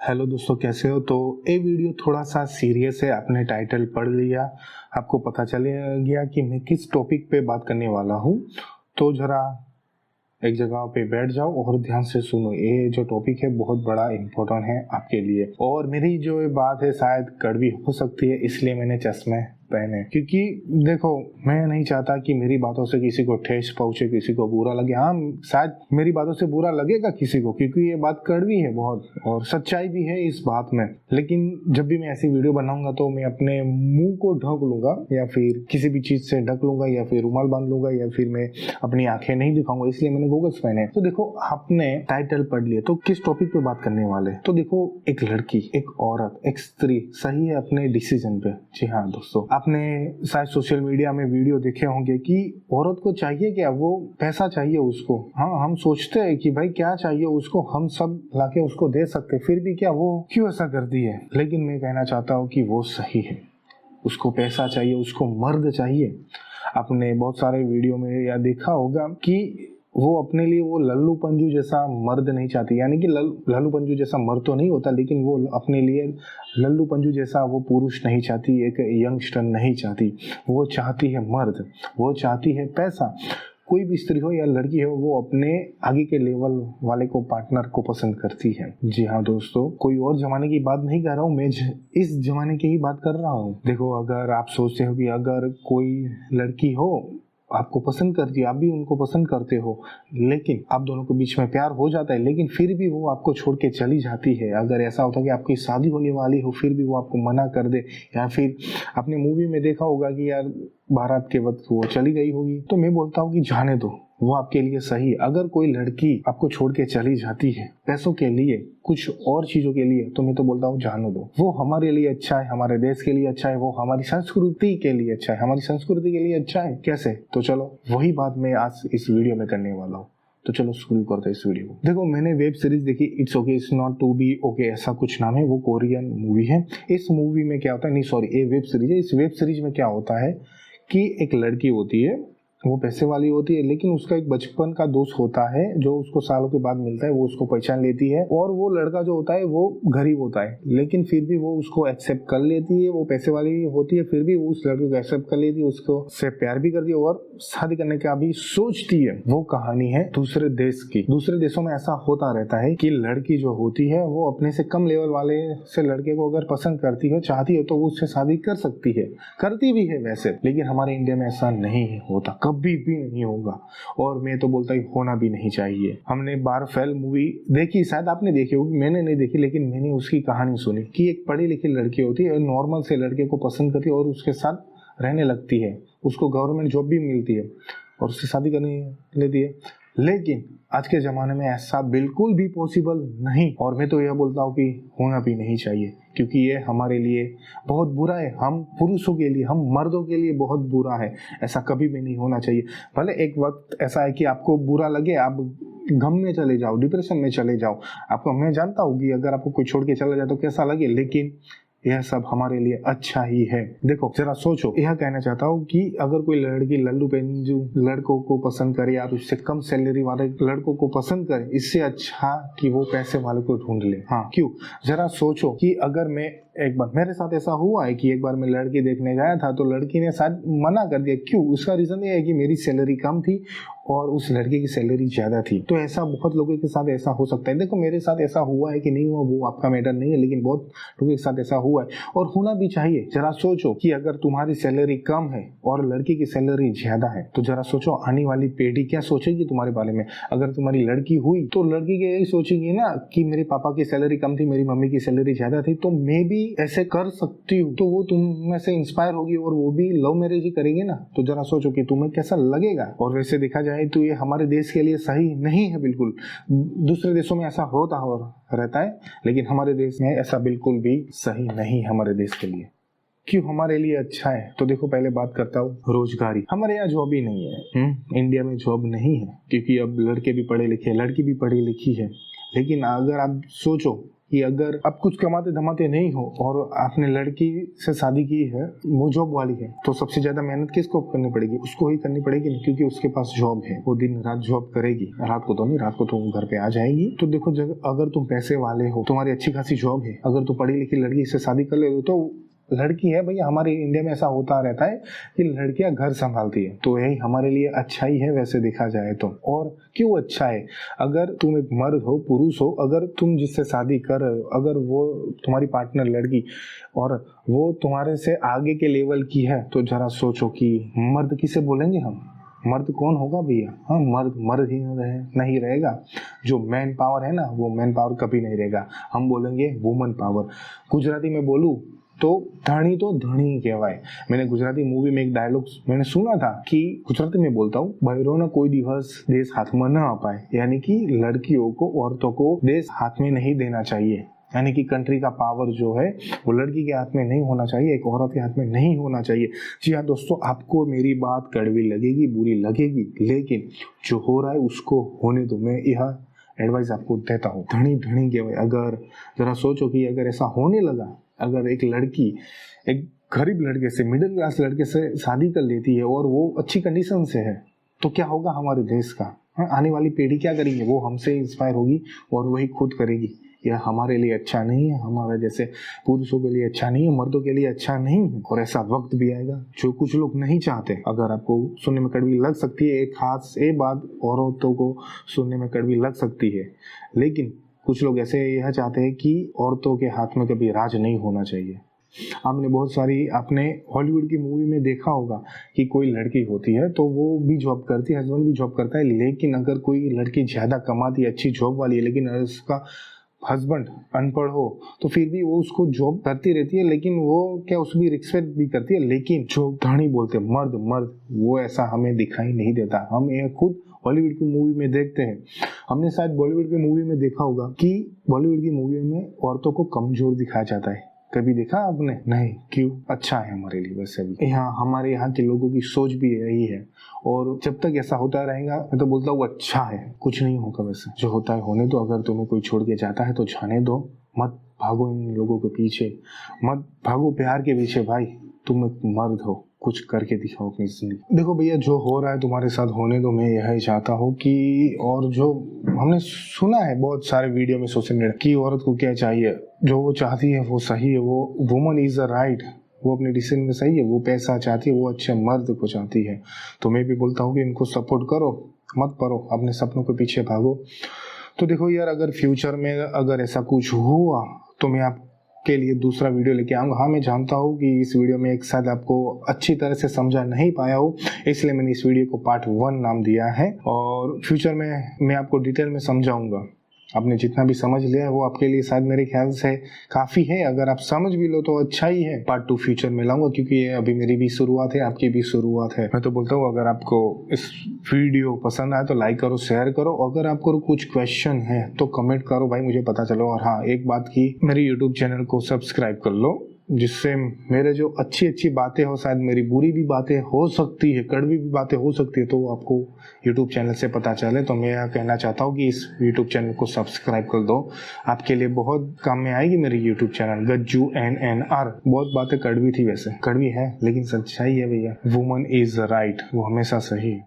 Hello दोस्तों, कैसे हो। तो ये वीडियो थोड़ा सा सीरियस है। आपने टाइटल पढ़ लिया, आपको पता चल गया कि मैं किस टॉपिक पे बात करने वाला हूँ। तो जरा एक जगह पे बैठ जाओ और ध्यान से सुनो। ये जो टॉपिक है बहुत बड़ा इम्पोर्टेंट है आपके लिए। और मेरी जो ये बात है शायद कड़वी हो सकती है, इसलिए मैंने चश्मे पहने, क्योंकि देखो, मैं नहीं चाहता कि मेरी बातों से किसी को ठेस पहुंचे, किसी को बुरा लगे। हाँ, शायद मेरी बातों से बुरा लगेगा किसी को, क्योंकि ये बात कड़वी है बहुत और सच्चाई भी है इस बात में। लेकिन जब भी मैं ऐसी वीडियो बनाऊंगा तो मैं अपने मुंह को ढक लूंगा, या फिर किसी भी चीज से ढक लूंगा, या फिर रुमाल बांध लूंगा, या फिर मैं अपनी आंखें नहीं दिखाऊंगा, इसलिए मैंने गॉगल्स पहने। तो देखो, आपने टाइटल पढ़ लिया, तो किस टॉपिक पे बात करने वाले। तो देखो, एक लड़की, एक औरत, एक स्त्री सही है अपने डिसीजन पे। जी हाँ दोस्तों, आपने शायद सोशल मीडिया में वीडियो देखे होंगे कि औरत को चाहिए क्या, वो पैसा चाहिए उसको। हाँ, हम सोचते हैं कि भाई क्या चाहिए उसको, हम सब लाके उसको दे सकते, फिर भी क्या वो क्यों ऐसा करती है। लेकिन मैं कहना चाहता हूँ कि वो सही है। उसको पैसा चाहिए, उसको मर्द चाहिए। आपने बहुत सारे वीडियो में या देखा होगा कि वो अपने लिए वो लल्लू पंजू जैसा मर्द नहीं चाहती, यानी कि लल्लू पंजू जैसा मर्द तो नहीं होता, लेकिन वो अपने लिए लल्लू पंजू जैसा वो पुरुष नहीं चाहती, एक यंगस्टर नहीं चाहती। वो चाहती है मर्द, वो चाहती है पैसा। कोई भी स्त्री हो या लड़की हो, वो अपने आगे के लेवल वाले को, पार्टनर को पसंद करती है। जी हाँ दोस्तों, कोई और जमाने की बात नहीं कर रहा हूँ मैं, इस जमाने की ही बात कर रहा हूँ। देखो, अगर आप सोचते हो कि अगर कोई लड़की हो आपको पसंद करती है, आप भी उनको पसंद करते हो, लेकिन आप दोनों के बीच में प्यार हो जाता है, लेकिन फिर भी वो आपको छोड़ के चली जाती है। अगर ऐसा होता है कि आपकी शादी होने वाली हो, फिर भी वो आपको मना कर दे, या फिर आपने मूवी में देखा होगा कि यार बारात के वक्त वो चली गई होगी, तो मैं बोलता हूँ कि जाने दो, वो आपके लिए सही है। अगर कोई लड़की आपको छोड़ के चली जाती है पैसों के लिए, कुछ और चीजों के लिए, तो मैं तो बोलता हूँ जाने दो। वो हमारे लिए अच्छा है, हमारे देश के लिए अच्छा है, वो हमारी संस्कृति के लिए अच्छा है, हमारी संस्कृति के लिए अच्छा है। कैसे? तो चलो वही बात मैं आज इस वीडियो में करने वाला हूँ। तो चलो शुरू करते हैं इस वीडियो को। देखो, मैंने वेब सीरीज देखी, it's okay it's not to be okay, ऐसा कुछ नाम है, वो कोरियन मूवी है। इस मूवी में क्या होता है, नहीं सॉरी, ये वेब सीरीज है। इस वेब सीरीज में क्या होता है कि एक लड़की होती है, वो पैसे वाली होती है, लेकिन उसका एक बचपन का दोस्त होता है जो उसको सालों के बाद मिलता है। वो उसको पहचान लेती है, और वो लड़का जो होता है वो गरीब होता है, लेकिन फिर भी वो उसको एक्सेप्ट कर लेती है। वो पैसे वाली होती है, फिर भी वो उस लड़के को एक्सेप्ट कर लेती है, उसको से प्यार भी करती है और शादी करने का भी सोचती है। वो कहानी है दूसरे देश की। दूसरे देशों में ऐसा होता रहता है कि लड़की जो होती है वो अपने से कम लेवल वाले से लड़के को अगर पसंद करती है, चाहती है, तो वो उससे शादी कर सकती है, करती भी है वैसे। लेकिन हमारे इंडिया में ऐसा नहीं होता, कभी भी नहीं होगा, और मैं तो बोलता ही होना भी नहीं चाहिए। हमने बारफेल मूवी देखी, शायद आपने देखी होगी, मैंने नहीं देखी, लेकिन मैंने उसकी कहानी सुनी कि एक पढ़ी लिखी लड़की होती है, नॉर्मल से लड़के को पसंद करती है और उसके साथ रहने लगती है, उसको गवर्नमेंट जॉब भी मिलती है और उससे शादी करने लेती है। लेकिन आज के ज़माने में ऐसा बिल्कुल भी पॉसिबल नहीं, और मैं तो यह बोलता हूँ कि होना भी नहीं चाहिए, क्योंकि ये हमारे लिए बहुत बुरा है। हम पुरुषों के लिए, हम मर्दों के लिए बहुत बुरा है। ऐसा कभी भी नहीं होना चाहिए। भले एक वक्त ऐसा है कि आपको बुरा लगे, आप गम में चले जाओ, डिप्रेशन में चले जाओ, आपको, मैं जानता हूँ कि अगर आपको कोई छोड़ के चला जाए तो कैसा लगे, लेकिन यह सब हमारे लिए अच्छा ही है। देखो जरा सोचो, यह कहना चाहता हूँ कि अगर कोई लड़की लल्लू पेंजू लड़कों को पसंद करे, या उससे कम सैलरी वाले लड़कों को पसंद करे, इससे अच्छा कि वो पैसे वाले को ढूंढ ले। हाँ, क्यों? जरा सोचो कि अगर मैं, एक बार मेरे साथ ऐसा हुआ है कि एक बार मैं लड़की देखने गया था, तो लड़की ने शायद मना कर दिया। क्यों? उसका रीजन ये है कि मेरी सैलरी कम थी और उस लड़के की सैलरी ज्यादा थी। तो ऐसा बहुत लोगों के साथ ऐसा हो सकता है। देखो, मेरे साथ ऐसा हुआ है कि नहीं हुआ वो आपका मैटर नहीं है, लेकिन बहुत लोगों के साथ ऐसा हुआ है और होना भी चाहिए। जरा सोचो कि अगर तुम्हारी सैलरी कम है और लड़की की सैलरी ज्यादा है, तो जरा सोचो आने वाली पीढ़ी क्या सोचेगी तुम्हारे बारे में। अगर तुम्हारी लड़की हुई तो लड़की के यही सोचेगी ना कि मेरे पापा की सैलरी कम थी, मेरी मम्मी की सैलरी ज्यादा थी, तो मैं भी ऐसे कर सकती हूँ। तो वो तुम में से इंस्पायर होगी और वो भी लव मैरिज ही करेगी ना। तो जरा सोचो कि तुम्हें कैसा लगेगा। और वैसे देखा जाए तो ये हमारे देश के लिए सही नहीं है बिल्कुल। दूसरे देशों में ऐसा होता और रहता है, लेकिन हमारे देश में ऐसा बिल्कुल भी सही नहीं हमारे देश के लिए। क्यों हमारे लिए अच्छा है? तो देखो, पहले बात करता हूँ रोजगारी। हमारे यहाँ जॉब ही नहीं है। इंडिया में जॉब नहीं है, क्योंकि अब लड़के भी पढ़े लिखे, लड़की भी पढ़ी लिखी है। लेकिन अगर आप सोचो कि अगर आप कुछ कमाते धमाते नहीं हो और आपने लड़की से शादी की है, वो जॉब वाली है, तो सबसे ज्यादा मेहनत किसको करनी पड़ेगी? उसको ही करनी पड़ेगी ना, क्योंकि उसके पास जॉब है, वो दिन रात जॉब करेगी। रात को तो नहीं, रात को तो घर पे आ जाएगी। तो देखो, अगर तुम पैसे वाले हो, तुम्हारी अच्छी खासी जॉब है, अगर तुम पढ़ी लिखी लड़की से शादी कर ले तो लड़की है भैया, हमारे इंडिया में ऐसा होता रहता है कि लड़कियां घर संभालती है, तो यही हमारे लिए अच्छा ही है वैसे देखा जाए तो। और क्यों अच्छा है? अगर तुम एक मर्द हो, पुरुष हो, अगर तुम जिससे शादी कर रहे हो, अगर वो तुम्हारी पार्टनर लड़की और वो तुम्हारे से आगे के लेवल की है, तो जरा सोचो कि मर्द किसे बोलेंगे हम? मर्द कौन होगा भैया? हाँ, मर्द ही नहीं रहेगा। जो मैन पावर है ना, वो मैन पावर कभी नहीं रहेगा। हम बोलेंगे वुमन पावर। गुजराती में बोलूं तो धणी तो धणी कहवाय। मैंने गुजराती मूवी में एक डायलॉग मैंने सुना था कि, गुजराती में बोलता हूँ, बहरों ने कोई दिवस देश हाथ में न आ पाए, यानी कि लड़कियों को, औरतों को देश हाथ में नहीं देना चाहिए। यानी कि कंट्री का पावर जो है वो लड़की के हाथ में नहीं होना चाहिए, एक औरत के हाथ में नहीं होना चाहिए। जी हाँ दोस्तों, आपको मेरी बात कड़वी लगेगी, बुरी लगेगी, लेकिन जो हो रहा है उसको होने दो। मैं यह एडवाइस आपको देता हूँ, धणी धणी कहवाय। अगर जरा सोचो कि अगर ऐसा होने लगा, अगर एक लड़की एक गरीब लड़के से, मिडिल क्लास लड़के से शादी कर लेती है और वो अच्छी कंडीशन से है, तो क्या होगा हमारे देश का? आने वाली पीढ़ी क्या करेगी? वो हमसे इंस्पायर होगी और वही खुद करेगी। यह हमारे लिए अच्छा नहीं है, हमारे जैसे पुरुषों के लिए अच्छा नहीं है, मर्दों के लिए अच्छा नहीं है। और ऐसा वक्त भी आएगा जो कुछ लोग नहीं चाहते। अगर आपको सुनने में कड़वी लग सकती है, एक खास ये बात औरतों को सुनने में कड़वी लग सकती है, लेकिन कुछ लोग ऐसे यह चाहते हैं कि औरतों के हाथ में कभी राज नहीं होना चाहिए। आपने बहुत सारी, आपने हॉलीवुड की मूवी में देखा होगा कि कोई लड़की होती है तो वो भी जॉब करती है, हस्बैंड भी जॉब करता है, लेकिन अगर कोई लड़की ज्यादा कमाती है, अच्छी जॉब वाली है, लेकिन उसका हस्बैंड अनपढ़ हो, तो फिर भी वो उसको जॉब करती रहती है, लेकिन वो क्या उसकी रिस्पेक्ट भी करती है। लेकिन जो धनी बोलते मर्द, वो ऐसा हमें दिखाई नहीं देता। हम ये खुद हॉलीवुड की मूवी में देखते हैं। हमने शायद बॉलीवुड की मूवी में देखा होगा कि बॉलीवुड की मूवी में औरतों को कमजोर दिखाया जाता है। कभी देखा आपने? नहीं। क्यों? अच्छा है हमारे लिए वैसे भी। यहाँ हमारे यहाँ के लोगों की सोच भी यही है, और जब तक ऐसा होता रहेगा मैं तो बोलता हूँ अच्छा है, कुछ नहीं होगा। वैसे जो होता है होने दो। अगर तुम्हें कोई छोड़ के जाता है तो जाने दो, मत भागो इन लोगों के पीछे, मत भागो प्यार के पीछे। भाई तुम एक मर्द हो, कुछ करके दिखाओ अपनी जिंदगी। देखो भैया, जो हो रहा है तुम्हारे साथ होने दो। मैं यही चाहता हूँ कि, और जो हमने सुना है बहुत सारे वीडियो में सोशल मीडिया की, औरत को क्या चाहिए, जो वो चाहती है वो सही है, वो वुमन इज अ राइट, वो अपने डिसीजन में सही है, वो पैसा चाहती है, वो अच्छे मर्द को चाहती है। तो मैं भी बोलता हूँ कि इनको सपोर्ट करो, मत पढ़ो, अपने सपनों के पीछे भागो। तो देखो यार, अगर फ्यूचर में अगर ऐसा कुछ हुआ तो मैं आपके लिए दूसरा वीडियो लेके आऊँगा। हाँ, मैं जानता हूँ कि इस वीडियो में एक साथ आपको अच्छी तरह से समझा नहीं पाया हूँ, इसलिए मैंने इस वीडियो को पार्ट 1 नाम दिया है, और फ्यूचर में मैं आपको डिटेल में समझाऊंगा। आपने जितना भी समझ लिया है वो आपके लिए शायद मेरे ख्याल से काफ़ी है। अगर आप समझ भी लो तो अच्छा ही है। पार्ट 2 फ्यूचर में लाऊंगा, क्योंकि ये अभी मेरी भी शुरुआत है, आपकी भी शुरुआत है। मैं तो बोलता हूँ, अगर आपको इस वीडियो पसंद आए तो लाइक करो, शेयर करो। अगर आपको कुछ क्वेश्चन है तो कमेंट करो भाई, मुझे पता चलो। और हाँ, एक बात की, मेरे यूट्यूब चैनल को सब्सक्राइब कर लो, जिससे मेरे जो अच्छी अच्छी बातें हो, शायद मेरी बुरी भी बातें हो सकती है, कड़वी भी बातें हो सकती है, तो वो आपको यूट्यूब चैनल से पता चले। तो मैं यह कहना चाहता हूँ कि इस यूट्यूब चैनल को सब्सक्राइब कर दो, आपके लिए बहुत काम में आएगी मेरी यूट्यूब चैनल गज्जू NNR। बहुत बातें कड़वी थी, वैसे कड़वी है लेकिन सच्चाई है भैया। वुमन इज राइट, वो हमेशा सही।